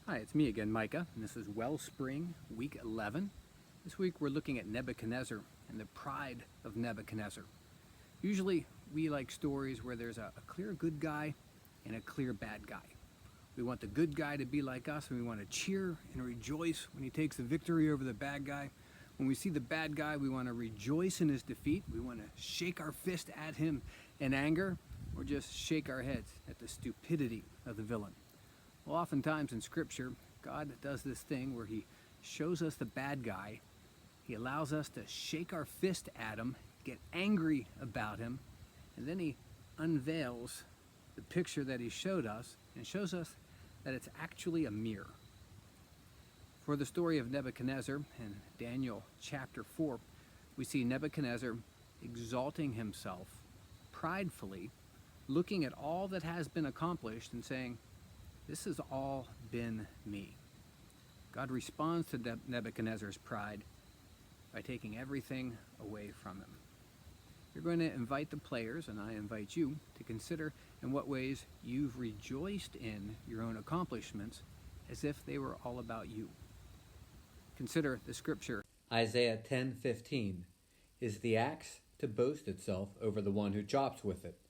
Hi, it's me again, Micah, and this is Wellspring, week 11. This week we're looking at Nebuchadnezzar and the pride of Nebuchadnezzar. Usually we like stories where there's a clear good guy and a clear bad guy. We want the good guy to be like us, and we want to cheer and rejoice when he takes the victory over the bad guy. When we see the bad guy, we want to rejoice in his defeat. We want to shake our fist at him in anger, or just shake our heads at the stupidity of the villain. Well, oftentimes in Scripture, God does this thing where he shows us the bad guy. He allows us to shake our fist at him, get angry about him, and then he unveils the picture that he showed us and shows us that it's actually a mirror. For the story of Nebuchadnezzar in Daniel chapter 4, we see Nebuchadnezzar exalting himself pridefully, looking at all that has been accomplished and saying, "This has all been me." God responds to Nebuchadnezzar's pride by taking everything away from him. You're going to invite the players, and I invite you, to consider in what ways you've rejoiced in your own accomplishments as if they were all about you. Consider the scripture. Isaiah 10:15. Is the axe to boast itself over the one who chops with it?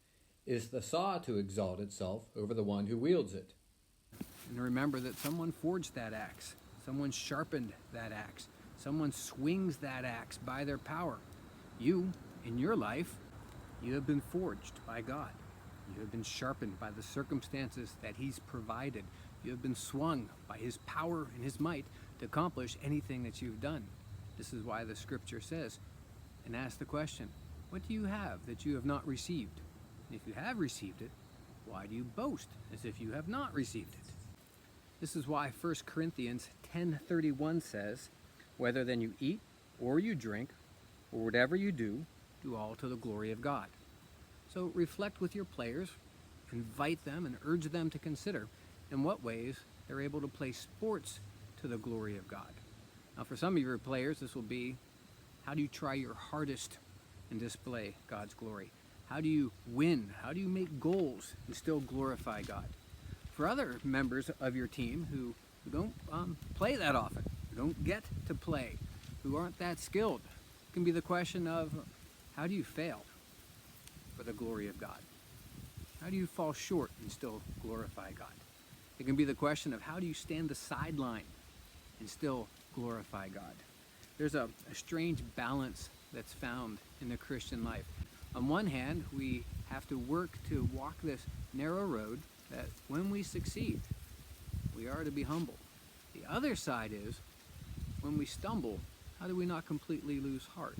Is the saw to exalt itself over the one who wields it? And remember that someone forged that axe. Someone sharpened that axe. Someone swings that axe by their power. You, in your life, you have been forged by God. You have been sharpened by the circumstances that he's provided. You have been swung by his power and his might to accomplish anything that you've done. This is why the scripture says, and ask the question, what do you have that you have not received? And if you have received it, why do you boast as if you have not received it? This is why 1 Corinthians 10:31 says, whether then you eat or you drink or whatever you do, do all to the glory of God. So reflect with your players, invite them and urge them to consider in what ways they're able to play sports to the glory of God. Now for some of your players, this will be, how do you try your hardest and display God's glory? How do you win? How do you make goals and still glorify God? For other members of your team who don't play that often, who don't get to play, who aren't that skilled, it can be the question of, how do you fail for the glory of God? How do you fall short and still glorify God? It can be the question of, how do you stand the sideline and still glorify God? There's a strange balance that's found in the Christian life. On one hand, we have to work to walk this narrow road that when we succeed, we are to be humble. The other side is, when we stumble, how do we not completely lose heart?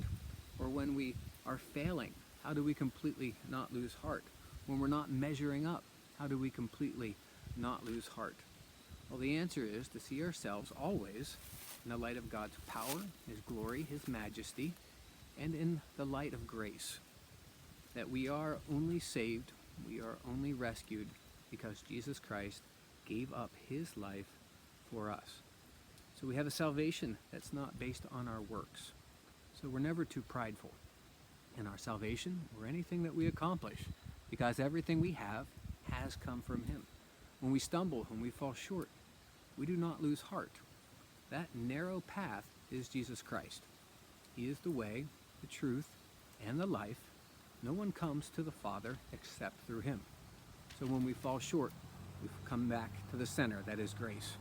Or when we are failing, how do we completely not lose heart? When we're not measuring up, how do we completely not lose heart? Well, the answer is to see ourselves always in the light of God's power, his glory, his majesty, and in the light of grace. That we are only saved, we are only rescued because Jesus Christ gave up his life for us. So we have a salvation that's not based on our works. So we're never too prideful in our salvation or anything that we accomplish, because everything we have has come from him. When we stumble, when we fall short, we do not lose heart. That narrow path is Jesus Christ. He is the way, the truth, and the life. No one comes to the Father except through him. So when we fall short, we come back to the center, that is grace.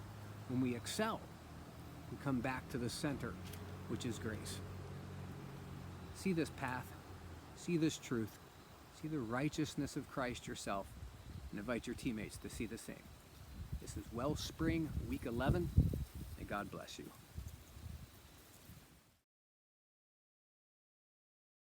When we excel, we come back to the center, which is grace. See this path, see this truth, see the righteousness of Christ yourself, and invite your teammates to see the same. This is Wellspring, week 11. May God bless you.